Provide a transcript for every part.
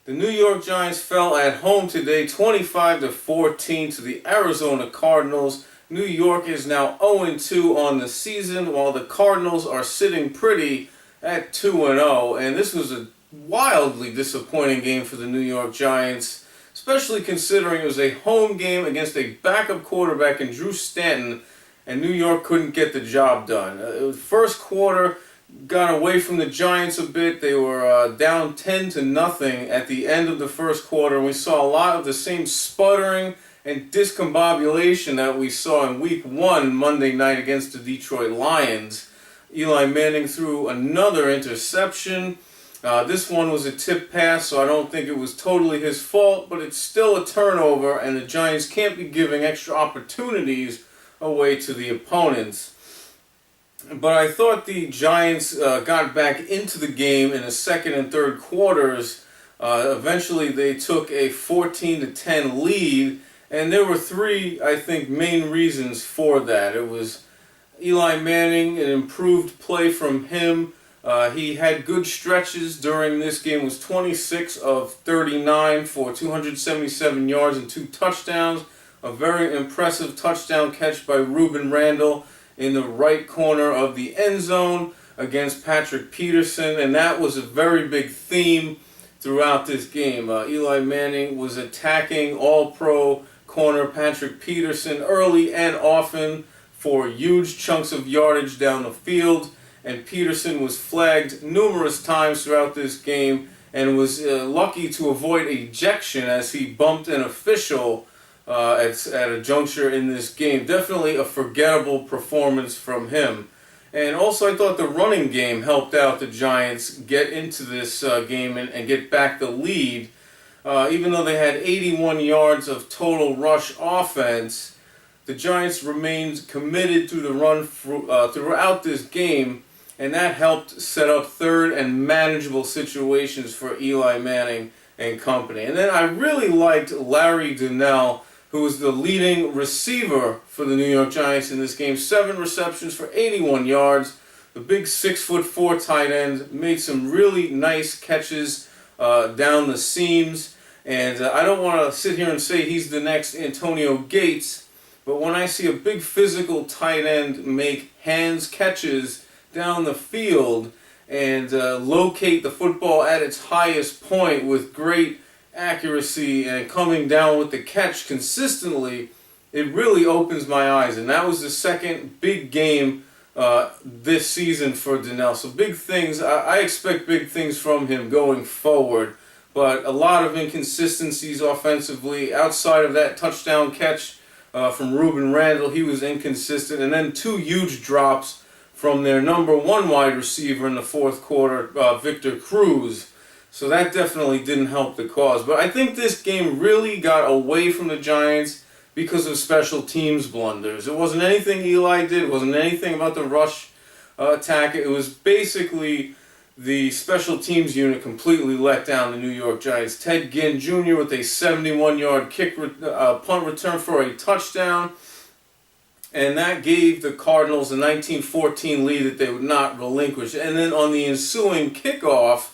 The New York Giants fell at home today 25-14 to the Arizona Cardinals. New York is now 0-2 on the season, while the Cardinals are sitting pretty at 2-0. And this was a wildly disappointing game for the New York Giants, especially considering it was a home game against a backup quarterback in Drew Stanton, and New York couldn't get the job done. First quarter got away from the Giants a bit. They were down 10-0 at the end of the first quarter, and we saw a lot of the same sputtering and discombobulation that we saw in Week 1 Monday night against the Detroit Lions. Eli Manning threw another interception. This one was a tip pass, so I don't think it was totally his fault, but it's still a turnover, and the Giants can't be giving extra opportunities away to the opponents. But I thought the Giants got back into the game in the second and third quarters. Eventually they took a 14-10 lead, and there were three, I think, main reasons for that. It was Eli Manning, an improved play from him. He had good stretches during this game. It was 26 of 39 for 277 yards and 2 touchdowns. A very impressive touchdown catch by Ruben Randall in the right corner of the end zone against Patrick Peterson, and that was a very big theme throughout this game. Eli Manning was attacking All-Pro corner Patrick Peterson early and often for huge chunks of yardage down the field, and Peterson was flagged numerous times throughout this game and was lucky to avoid ejection as he bumped an official at a juncture in this game. Definitely a forgettable performance from him. And also I thought the running game helped out the Giants get into this game and get back the lead. Even though they had 81 yards of total rush offense, the Giants remained committed to the run throughout this game, and that helped set up third and manageable situations for Eli Manning and company. And then I really liked Larry Donnell, who was the leading receiver for the New York Giants in this game. 7 receptions for 81 yards. The big 6'4" tight end made some really nice catches down the seams. And I don't want to sit here and say he's the next Antonio Gates, but when I see a big physical tight end make hands catches down the field and locate the football at its highest point with great accuracy and coming down with the catch consistently, it really opens my eyes. And that was the second big game this season for Donnell. So big things, I expect big things from him going forward, but a lot of inconsistencies offensively. Outside of that touchdown catch from Ruben Randall, he was inconsistent, and then 2 huge drops from their number 1 wide receiver in the fourth quarter, Victor Cruz. So that definitely didn't help the cause. But I think this game really got away from the Giants because of special teams blunders. It wasn't anything Eli did. It wasn't anything about the rush attack. It was basically the special teams unit completely let down the New York Giants. Ted Ginn Jr. with a 71-yard punt return for a touchdown. And that gave the Cardinals a 19-14 lead that they would not relinquish. And then on the ensuing kickoff,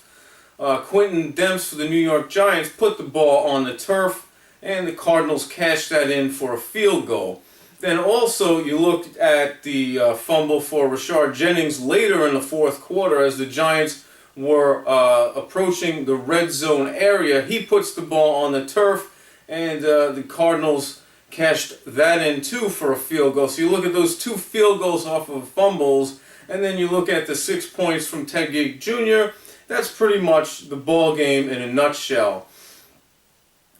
Quentin Demps for the New York Giants put the ball on the turf, and the Cardinals cashed that in for a field goal. Then also you looked at the fumble for Rashard Jennings later in the fourth quarter as the Giants were approaching the red zone area. He puts the ball on the turf, and the Cardinals cashed that in too for a field goal. So you look at those 2 field goals off of fumbles, and then you look at the 6 points from Ted Ginn Jr., that's pretty much the ball game in a nutshell.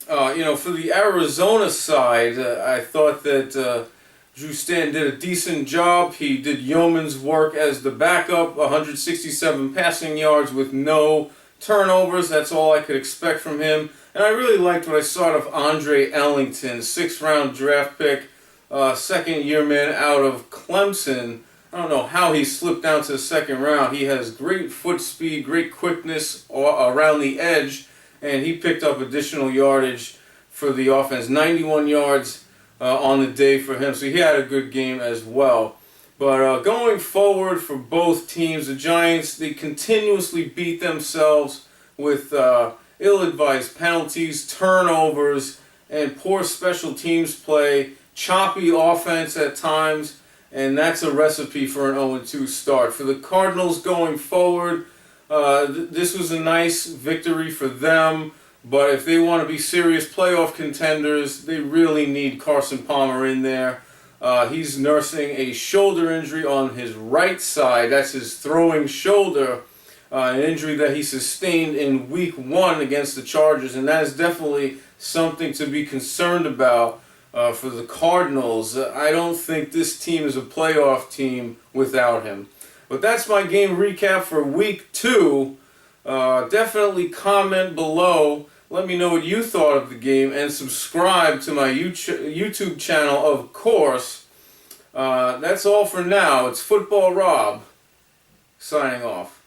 For the Arizona side, I thought that Drew Stanton did a decent job. He did yeoman's work as the backup, 167 passing yards with no turnovers. That's all I could expect from him. And I really liked what I saw of Andre Ellington, 6th-round draft pick, second-year man out of Clemson. I don't know how he slipped down to the second round. He has great foot speed, great quickness around the edge, and he picked up additional yardage for the offense. 91 yards on the day for him, so he had a good game as well. But going forward for both teams, the Giants, they continuously beat themselves with ill-advised penalties, turnovers, and poor special teams play, choppy offense at times, and that's a recipe for an 0-2 start. For the Cardinals going forward, this was a nice victory for them, but if they want to be serious playoff contenders, they really need Carson Palmer in there. He's nursing a shoulder injury on his right side. That's his throwing shoulder, an injury that he sustained in Week 1 against the Chargers, and that is definitely something to be concerned about for the Cardinals. I don't think this team is a playoff team without him. But that's my game recap for Week 2. Definitely comment below. Let me know what you thought of the game, and subscribe to my YouTube channel, of course. That's all for now. It's Football Rob signing off.